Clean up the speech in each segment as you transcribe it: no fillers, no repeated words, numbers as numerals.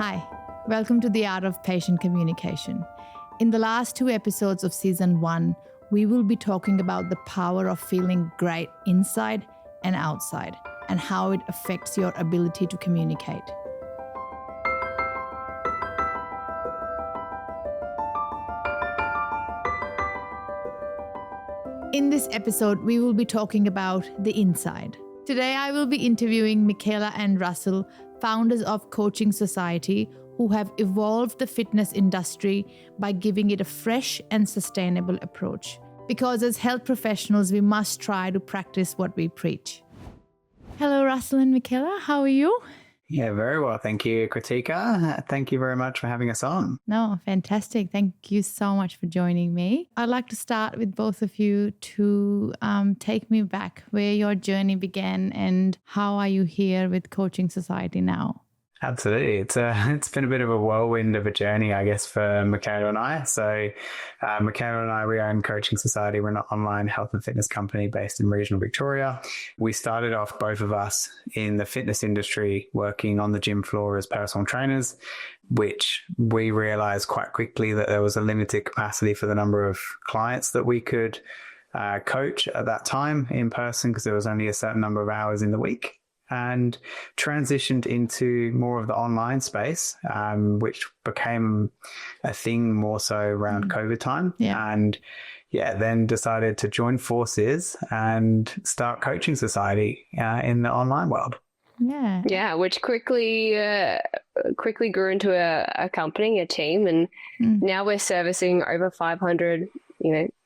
Hi, welcome to the Art of Patient Communication. In the last 2 episodes of Season 1, we will be talking about the power of feeling great inside and outside and how it affects your ability to communicate. In this episode, we will be talking about the inside. Today, I will be interviewing Mikayla and Russell, founders of Coaching Society, who have evolved the fitness industry by giving it a fresh and sustainable approach. Because as health professionals, we must try to practice what we preach. Hello, Russell and Mikayla. How are you? Yeah, very well. Thank you, Kritika. Thank you very much for having us on. No, fantastic. Thank you so much for joining me. I'd like to start with both of you to take me back where your journey began and how are you here with Coaching Society now? Absolutely. It's been a bit of a whirlwind of a journey, I guess, for Mikayla and I. So Mikayla and I, we own Coaching Society. We're an online health and fitness company based in regional Victoria. We started off, both of us, in the fitness industry, working on the gym floor as personal trainers, which we realized quite quickly that there was a limited capacity for the number of clients that we could coach at that time in person because there was only a certain number of hours in the week. And transitioned into more of the online space, which became a thing more so around COVID time. Yeah. And then decided to join forces and start Coaching Society in the online world. Yeah, which quickly grew into a company, a team, and now we're servicing over 500,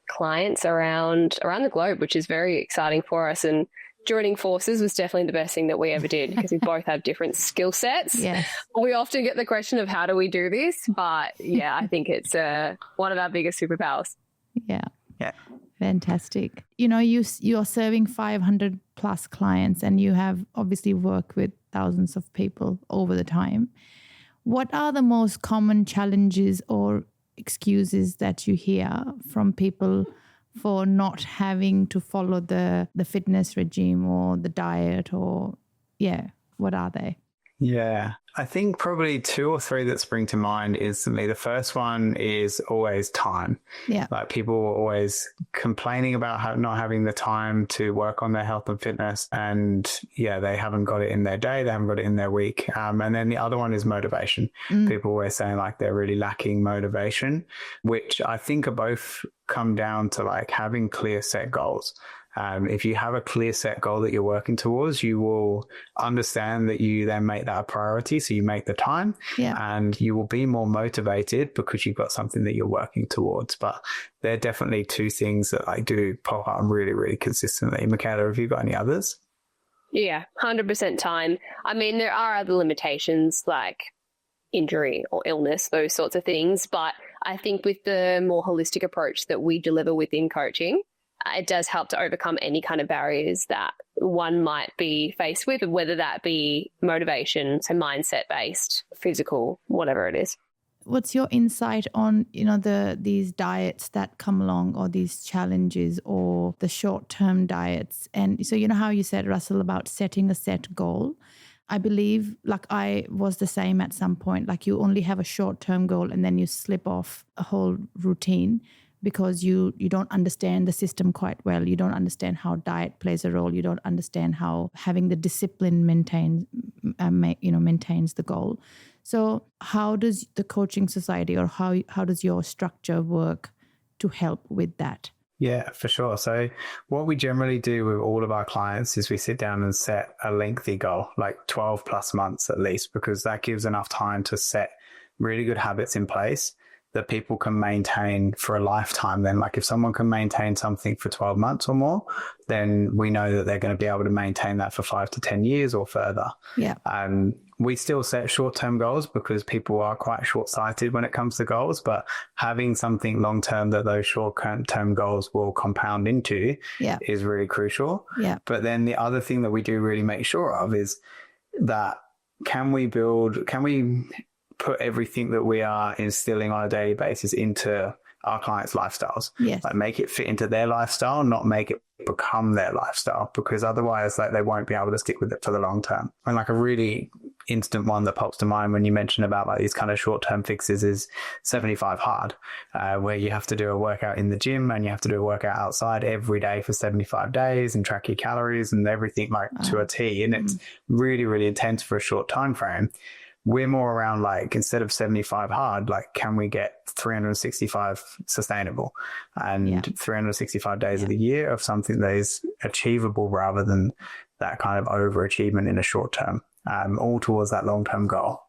clients around the globe, which is very exciting for us. And joining forces was definitely the best thing that we ever did because we both have different skill sets. Yes. We often get the question of how do we do this? But yeah, I think it's one of our biggest superpowers. Yeah. Yeah. Fantastic. You're serving 500 plus clients and you have obviously worked with thousands of people over the time. What are the most common challenges or excuses that you hear from people for not having to follow the fitness regime or the diet or, what are they? Yeah, I think probably 2 or 3 that spring to mind instantly. The first one is always time. Yeah. Like people are always complaining about not having the time to work on their health and fitness. And they haven't got it in their day. They haven't got it in their week. And then the other one is motivation. People always saying like they're really lacking motivation, which I think are both come down to like having clear set goals. If you have a clear set goal that you're working towards, you will understand that you then make that a priority. So you make the time and you will be more motivated because you've got something that you're working towards. But they're definitely 2 things that I do pop up really, really consistently. Mikayla, have you got any others? Yeah, 100% time. I mean, there are other limitations like injury or illness, those sorts of things. But I think with the more holistic approach that we deliver within coaching, it does help to overcome any kind of barriers that one might be faced with, whether that be motivation, so mindset-based, physical, whatever it is. What's your insight on, these diets that come along or these challenges or the short-term diets? And so how you said, Russell, about setting a set goal. I believe like I was the same at some point, like you only have a short-term goal and then you slip off a whole routine because you don't understand the system quite well. You don't understand how diet plays a role. You don't understand how having the discipline maintains the goal. So how does the Coaching Society or how does your structure work to help with that? Yeah, for sure. So what we generally do with all of our clients is we sit down and set a lengthy goal, like 12 plus months at least, because that gives enough time to set really good habits in place that people can maintain for a lifetime. Then like if someone can maintain something for 12 months or more, then we know that they're going to be able to maintain that for 5 to 10 years or further. Yeah. We still set short-term goals because people are quite short-sighted when it comes to goals, but having something long-term that those short-term goals will compound into is really crucial. Yeah. But then the other thing that we do really make sure of is that can we put everything that we are instilling on a daily basis into our clients' lifestyles? Yes. Like make it fit into their lifestyle, not make it become their lifestyle, because otherwise like they won't be able to stick with it for the long term. And like a really instant one that pops to mind when you mention about like these kind of short-term fixes is 75 hard, where you have to do a workout in the gym and you have to do a workout outside every day for 75 days and track your calories and everything like to a T. And it's really, really intense for a short time frame. We're more around like, instead of 75 hard, like, can we get 365 sustainable and 365 days of the year of something that is achievable rather than that kind of overachievement in a short term, all towards that long-term goal.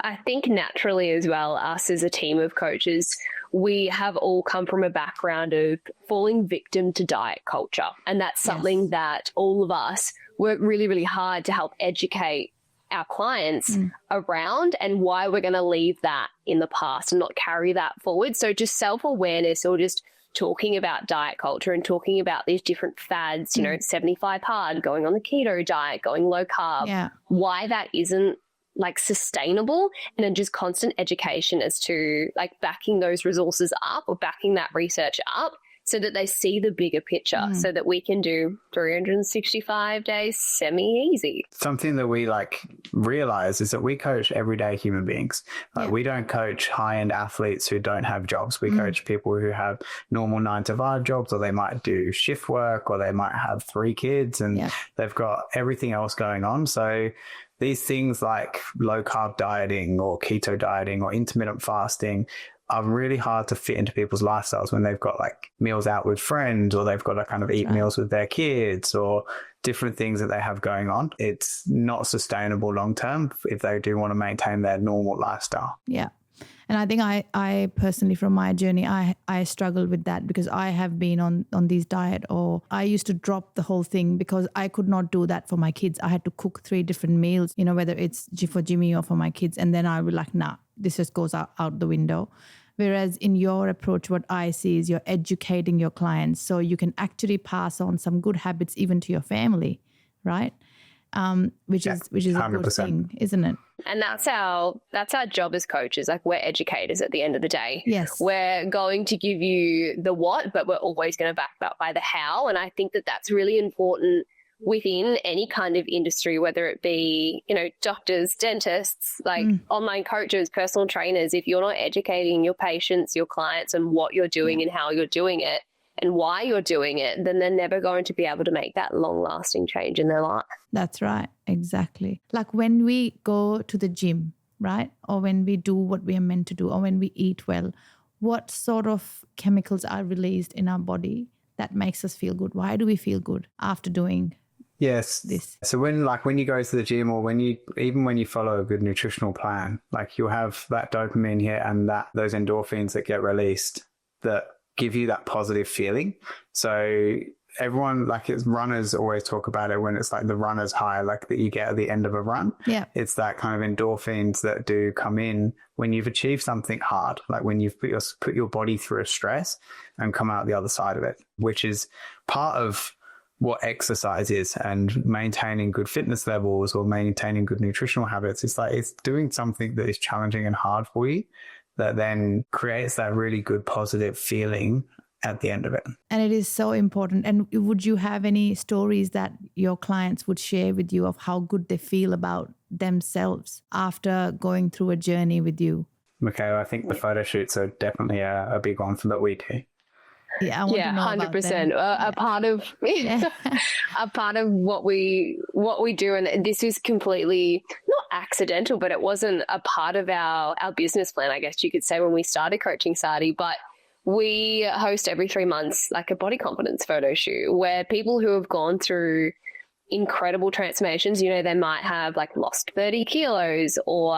I think naturally as well, us as a team of coaches, we have all come from a background of falling victim to diet culture. And that's something that all of us work really, really hard to help educate our clients around, and why we're going to leave that in the past and not carry that forward. So just self-awareness, or just talking about diet culture and talking about these different fads, you know, 75 hard, going on the keto diet, going low carb, why that isn't like sustainable, and then just constant education as to like backing those resources up or backing that research up, so that they see the bigger picture, so that we can do 365 days semi-easy. Something that we like realize is that we coach everyday human beings. We don't coach high-end athletes who don't have jobs. We coach people who have normal 9-to-5 jobs, or they might do shift work, or they might have 3 kids and they've got everything else going on. So these things like low-carb dieting or keto dieting or intermittent fasting are really hard to fit into people's lifestyles when they've got like meals out with friends, or they've got to kind of eat meals with their kids, or different things that they have going on. It's not sustainable long term if they do want to maintain their normal lifestyle. Yeah. And I think I personally, from my journey, I struggled with that, because I have been on these diet, or I used to drop the whole thing because I could not do that for my kids. I had to cook 3 different meals, you know, whether it's for Jimmy or for my kids. And then I would like, nah, this just goes out the window. Whereas in your approach, what I see is you're educating your clients so you can actually pass on some good habits even to your family, right? Which is a 100%. Good thing, isn't it? And that's our job as coaches. Like, we're educators at the end of the day. Yes. We're going to give you the what, but we're always going to back that by the how. And I think that that's really important within any kind of industry, whether it be, you know, doctors, dentists, like online coaches, personal trainers. If you're not educating your patients, your clients, and what you're doing and how you're doing it and why you're doing it, then they're never going to be able to make that long-lasting change in their life. That's right. Exactly. Like when we go to the gym, right? Or when we do what we are meant to do, or when we eat well, what sort of chemicals are released in our body that makes us feel good? Why do we feel good after doing this? So when you go to the gym, or when you follow a good nutritional plan, like you'll have that dopamine here and those endorphins that get released that give you that positive feeling. So everyone, like, it's runners always talk about it when it's like the runner's high, like that you get at the end of a run. Yeah. It's that kind of endorphins that do come in when you've achieved something hard, like when you've put your body through a stress and come out the other side of it, which is part of what exercise is, and maintaining good fitness levels or maintaining good nutritional habits. It's like, it's doing something that is challenging and hard for you that then creates that really good positive feeling at the end of it. And it is so important. And would you have any stories that your clients would share with you of how good they feel about themselves after going through a journey with you? Mikayla, I think the photo shoots are definitely a big one that we do. Yeah, I want to know 100%. A part of a part of what we do, and this is completely not accidental, but it wasn't a part of our business plan, I guess you could say, when we started coaching Sadi. But we host every 3 months like a body confidence photo shoot where people who have gone through incredible transformations, you know, they might have like lost 30 kilos or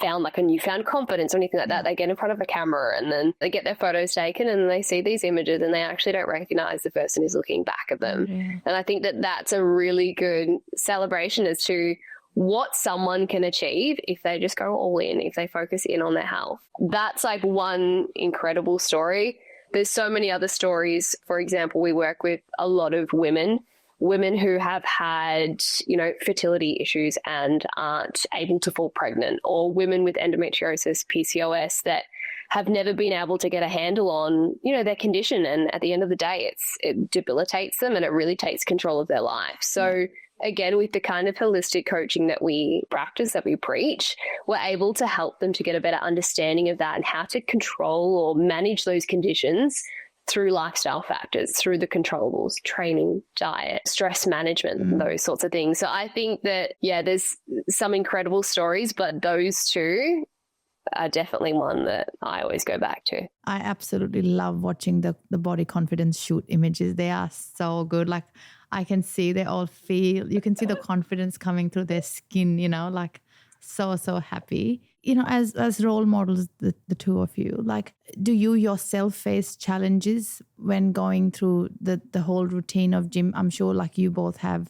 found like a newfound confidence or anything like that. They get in front of a camera and then they get their photos taken and they see these images and they actually don't recognize the person who's looking back at them. Yeah. And I think that that's a really good celebration as to what someone can achieve if they just go all in, if they focus in on their health. That's like one incredible story. There's so many other stories. For example, we work with a lot of women who have had, you know, fertility issues and aren't able to fall pregnant, or women with endometriosis, PCOS, that have never been able to get a handle on, you know, their condition. And at the end of the day, it debilitates them and it really takes control of their life. So again, with the kind of holistic coaching that we practice, that we preach, we're able to help them to get a better understanding of that and how to control or manage those conditions through lifestyle factors, through the controllables, training, diet, stress management, those sorts of things. So I think that, there's some incredible stories, but those two are definitely one that I always go back to. I absolutely love watching the body confidence shoot images. They are so good. Like I can see they all feel, you can see the confidence coming through their skin, like so happy. As role models, the two of you, like, do you yourself face challenges when going through the whole routine of gym? I'm sure like you both have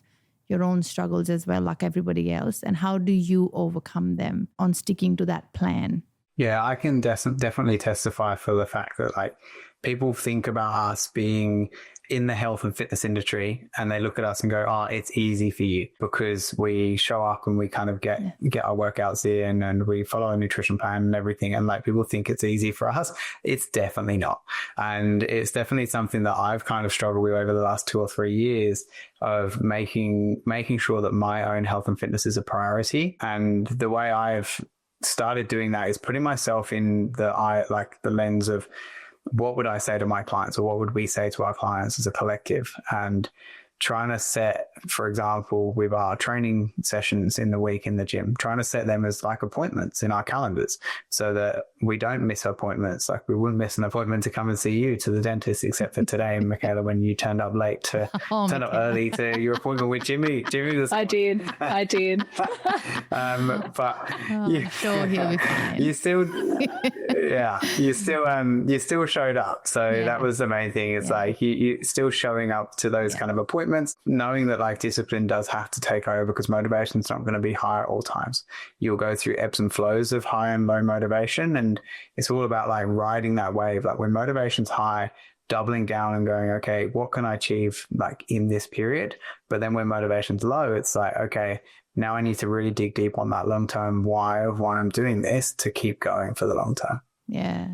your own struggles as well, like everybody else. And how do you overcome them on sticking to that plan? Yeah, I can definitely testify for the fact that like people think about us being in the health and fitness industry and they look at us and go, oh, it's easy for you because we show up and we kind of get our workouts in and we follow a nutrition plan and everything. And like people think it's easy for us. It's definitely not. And it's definitely something that I've kind of struggled with over the last 2 or 3 years of making sure that my own health and fitness is a priority. And the way I've started doing that is putting myself in the lens of what would I say to my clients or what would we say to our clients as a collective, and trying to set, for example, with our training sessions in the week in the gym, trying to set them as like appointments in our calendars so that we don't miss appointments. Like we wouldn't miss an appointment to come and see you to the dentist, except for today, Mikayla, when you turned up late up early to your appointment with Jimmy. Jimmy was. I did. But Sure he'll be fine. you still showed up. So that was the main thing. It's like you still showing up to those kind of appointments, knowing that like discipline does have to take over because motivation is not going to be high at all times. You'll go through ebbs and flows of high and low motivation, and it's all about like riding that wave. Like when motivation's high, doubling down and going, okay, what can I achieve like in this period? But then when motivation's low, it's like, okay, now I need to really dig deep on that long-term why of why I'm doing this to keep going for the long term. Yeah.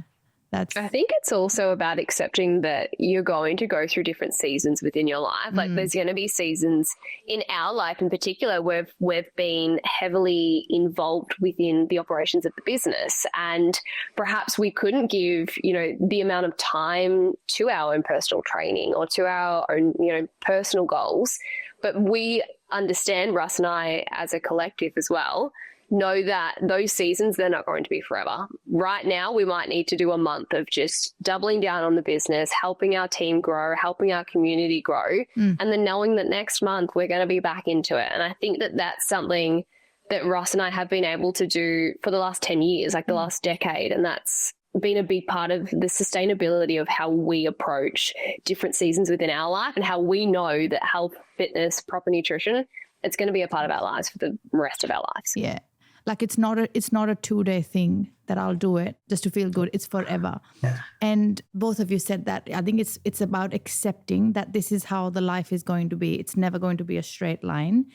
I think it's also about accepting that you're going to go through different seasons within your life. Like there's going to be seasons in our life in particular where we've been heavily involved within the operations of the business, and perhaps we couldn't give, the amount of time to our own personal training or to our own, personal goals. But we understand, Russ and I as a collective as well, know that those seasons, they're not going to be forever. Right now, we might need to do a month of just doubling down on the business, helping our team grow, helping our community grow, and then knowing that next month we're going to be back into it. And I think that that's something that Russ and I have been able to do for the last 10 years, like the last decade. And that's been a big part of the sustainability of how we approach different seasons within our life and how we know that health, fitness, proper nutrition, it's going to be a part of our lives for the rest of our lives. Yeah. Like it's not a 2-day thing that I'll do it just to feel good. It's forever. Yeah. And both of you said that. I think it's about accepting that this is how the life is going to be. It's never going to be a straight line.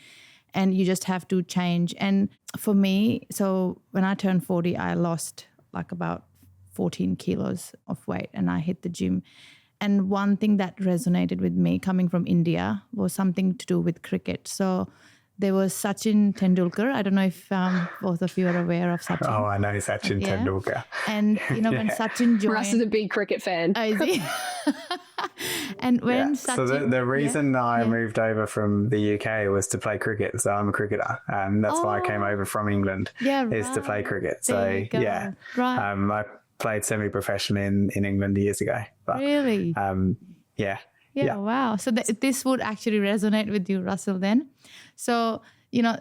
And you just have to change. And for me, so when I turned 40, I lost like about 14 kilos of weight and I hit the gym. And one thing that resonated with me coming from India was something to do with cricket. So there was Sachin Tendulkar. I don't know if both of you are aware of Sachin. Oh, I know Sachin Tendulkar. And, when Sachin joined... Russ is a big cricket fan. Oh, is he? And when Sachin... So the reason I moved over from the UK was to play cricket. So I'm a cricketer. And that's why I came over from England is to play cricket. So, Right. I played semi-professionally in England years ago. But, really? Yeah. Yeah, wow. So this would actually resonate with you, Russell, then. So,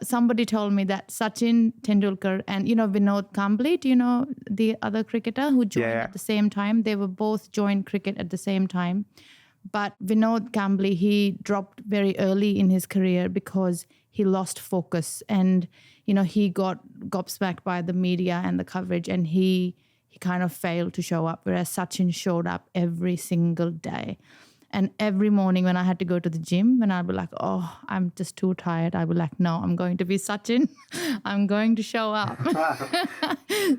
somebody told me that Sachin Tendulkar and, Vinod Kambli, do you know the other cricketer who joined at the same time? They were both joined cricket at the same time. But Vinod Kambli, he dropped very early in his career because he lost focus and, he got gobsmacked by the media and the coverage and he kind of failed to show up, whereas Sachin showed up every single day. And every morning when I had to go to the gym, when I'd be like, oh, I'm just too tired, I'd be like, no, I'm going to be Sachin. I'm going to show up.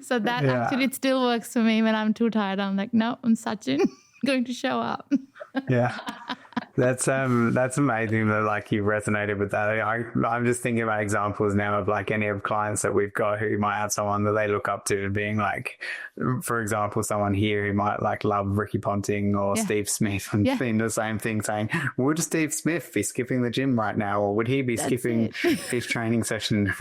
So that actually, it still works for me when I'm too tired. I'm like, no, I'm Sachin, going to show up. Yeah. That's amazing that like you resonated with that. I'm just thinking about examples now of like any of clients that we've got who might have someone that they look up to and being like, for example, someone here who might like love Ricky Ponting or Steve Smith and saying the same thing, saying, would Steve Smith be skipping the gym right now, or would he be skipping his training session?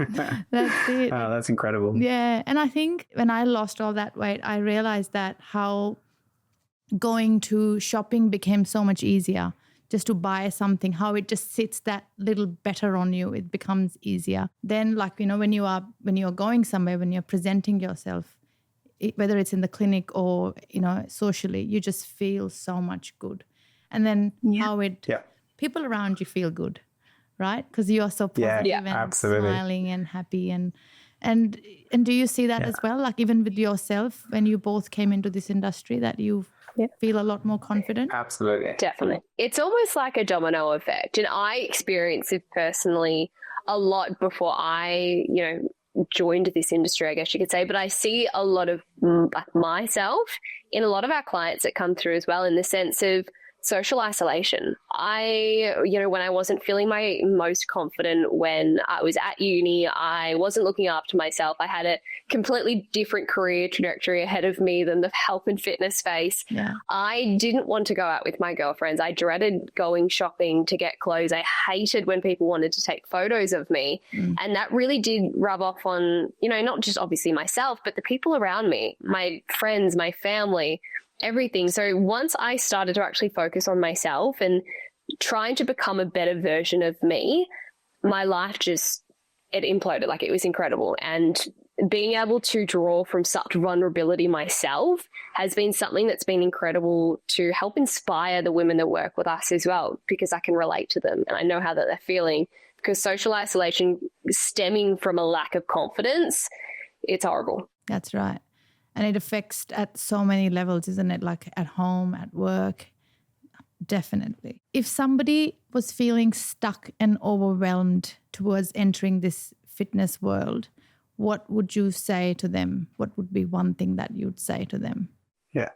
That's it. Oh, that's incredible. Yeah. And I think when I lost all that weight, I realized that how going to shopping became so much easier. Just to buy something, how it just sits that little better on you, it becomes easier. Then, like, you know, when you're going somewhere, when you're presenting yourself, whether it's in the clinic or, you know, socially, you just feel so much good. And then people around you feel good, right? Because you are so positive and absolutely. smiling and happy. And do you see that as well? Like even with yourself, when you both came into this industry, that you feel a lot more confident? Absolutely. Definitely. It's almost like a domino effect. And I experienced it personally a lot before I, you know, joined this industry, I guess you could say. But I see a lot of like myself in a lot of our clients that come through as well, in the sense of social isolation. When I wasn't feeling my most confident when I was at uni, I wasn't looking after myself. I had a completely different career trajectory ahead of me than the health and fitness space. Yeah. I didn't want to go out with my girlfriends. I dreaded going shopping to get clothes. I hated when people wanted to take photos of me. And that really did rub off on, you know, not just obviously myself, but the people around me, my friends, my family, everything. So once I started to actually focus on myself and trying to become a better version of me, my life it imploded. Like, it was incredible. And being able to draw from such vulnerability myself has been something that's been incredible to help inspire the women that work with us as well, because I can relate to them and I know how that they're feeling, because social isolation stemming from a lack of confidence, it's horrible. That's right. And it affects at so many levels, isn't it? Like at home, at work. Definitely. If somebody was feeling stuck and overwhelmed towards entering this fitness world, what would you say to them? What would be one thing that you'd say to them? Yeah.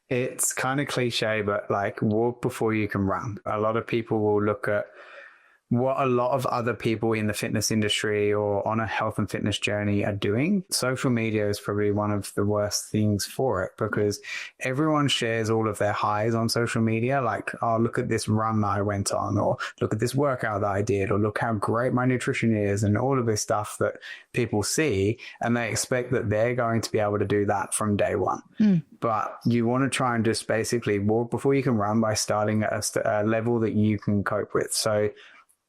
It's kind of cliche, but like, walk before you can run. A lot of people will look at what a lot of other people in the fitness industry or on a health and fitness journey are doing. Social media is probably one of the worst things for it, because everyone shares all of their highs on social media. Like, oh, look at this run that I went on, or look at this workout that I did, or look how great my nutrition is, and all of this stuff that people see, and they expect that they're going to be able to do that from day one. But you want to try and just basically walk before you can run by starting at a level that you can cope with. So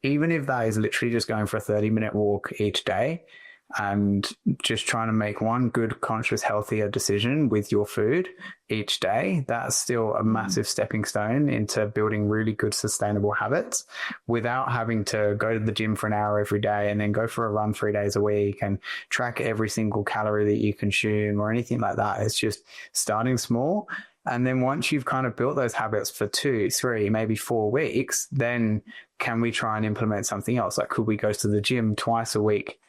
even if that is literally just going for a 30-minute walk each day and just trying to make one good, conscious, healthier decision with your food each day, that's still a massive stepping stone into building really good, sustainable habits without having to go to the gym for an hour every day and then go for a run 3 days a week and track every single calorie that you consume or anything like that. It's just starting small. And then once you've kind of built those habits for 2, 3, maybe 4 weeks, then can we try and implement something else? Like, could we go to the gym twice a week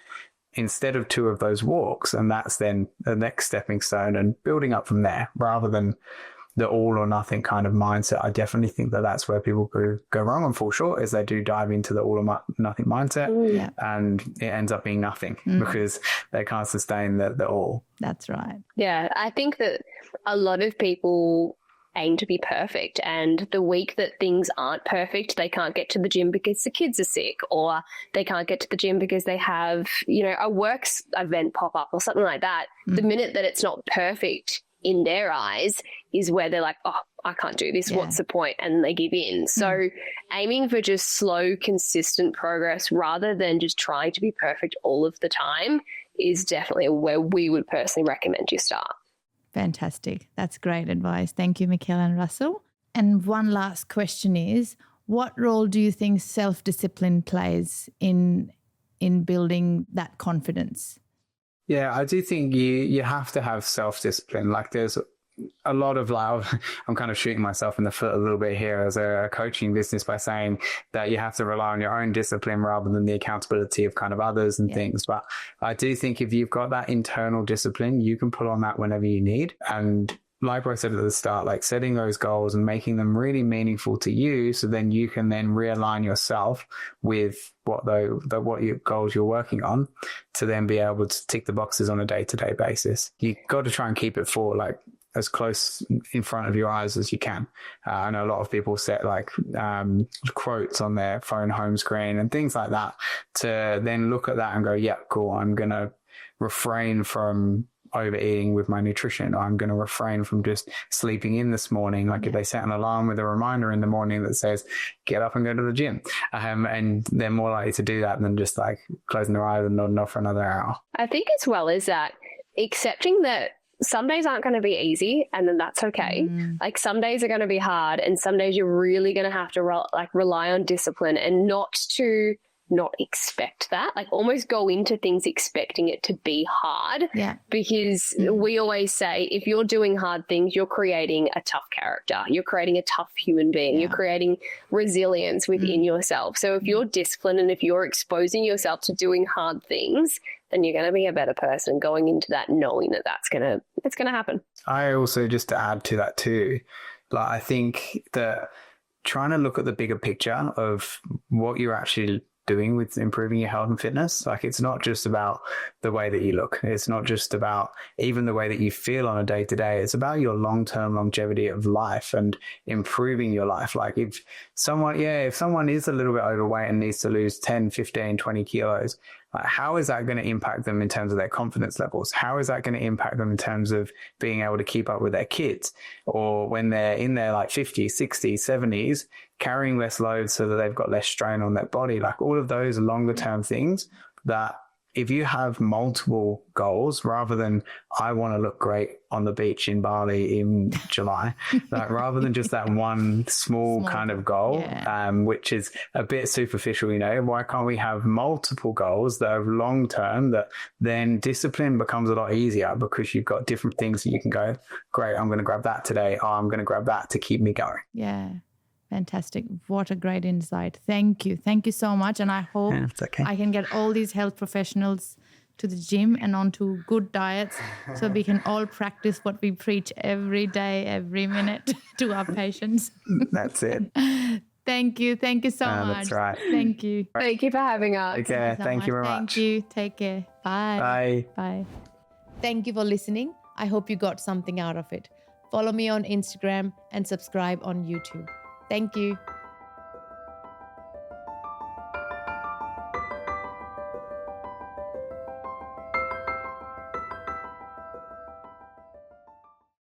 instead of 2 of those walks? And that's then the next stepping stone and building up from there rather than the all or nothing kind of mindset. I definitely think that that's where people go wrong and fall short, is they do dive into the all or nothing mindset and it ends up being nothing because they can't sustain the all. That's right. Yeah, I think that a lot of people aim to be perfect, and the week that things aren't perfect, they can't get to the gym because the kids are sick, or they can't get to the gym because they have, you know, a works event pop up or something like that. The minute that it's not perfect in their eyes is where they're like, oh, I can't do this. What's the point? And they give in. So aiming for just slow, consistent progress rather than just trying to be perfect all of the time is definitely where we would personally recommend you start. Fantastic. That's great advice. Thank you, Mikayla and Russell. And one last question is, what role do you think self-discipline plays in building that confidence? Yeah, I do think you have to have self-discipline. Like, there's a lot of I'm kind of shooting myself in the foot a little bit here as a coaching business by saying that you have to rely on your own discipline rather than the accountability of kind of others and things. But I do think if you've got that internal discipline, you can pull on that whenever you need. And like I said at the start, like setting those goals and making them really meaningful to you, so then you can then realign yourself with what your goals you're working on, to then be able to tick the boxes on a day-to-day basis. You got to try and keep it for like as close in front of your eyes as you can. I know a lot of people set like quotes on their phone home screen and things like that, to then look at that and go, yeah, cool, I'm going to refrain from overeating with my nutrition, or I'm going to refrain from just sleeping in this morning. Like if they set an alarm with a reminder in the morning that says, get up and go to the gym, and they're more likely to do that than just like closing their eyes and nodding off for another hour. I think as well as that, accepting that some days aren't going to be easy, and then that's okay. Like some days are going to be hard, and some days you're really going to have to rely on discipline, and not expect that, like almost go into things expecting it to be hard. Yeah. Because we always say, if you're doing hard things, you're creating a tough character, you're creating a tough human being, you're creating resilience within yourself. So if you're disciplined and if you're exposing yourself to doing hard things, then you're going to be a better person going into that, knowing that it's going to happen. I also, just to add to that too, like I think that trying to look at the bigger picture of what you're actually doing with improving your health and fitness. Like it's not just about the way that you look. It's not just about even the way that you feel on a day to day. It's about your long-term longevity of life and improving your life. Like if someone is a little bit overweight and needs to lose 10, 15, 20 kilos, like how is that going to impact them in terms of their confidence levels? How is that going to impact them in terms of being able to keep up with their kids? Or when they're in their like 50s, 60s, 70s, carrying less load so that they've got less strain on their body, like all of those longer term things that if you have multiple goals, rather than I want to look great on the beach in Bali in July, like rather than just that one small kind of goal, which is a bit superficial, why can't we have multiple goals that are long term, that then discipline becomes a lot easier because you've got different things that you can go, great, I'm going to grab that today. Oh, I'm going to grab that to keep me going. Yeah. Fantastic. What a great insight. Thank you. Thank you so much. And I hope I can get all these health professionals to the gym and onto good diets so we can all practice what we preach every day, every minute to our patients. That's it. Thank you. Thank you so much. That's right. Thank you. Thank you for having us. Okay. Thank you very much. Thank you. Take care. Bye. Bye. Bye. Thank you for listening. I hope you got something out of it. Follow me on Instagram and subscribe on YouTube. Thank you.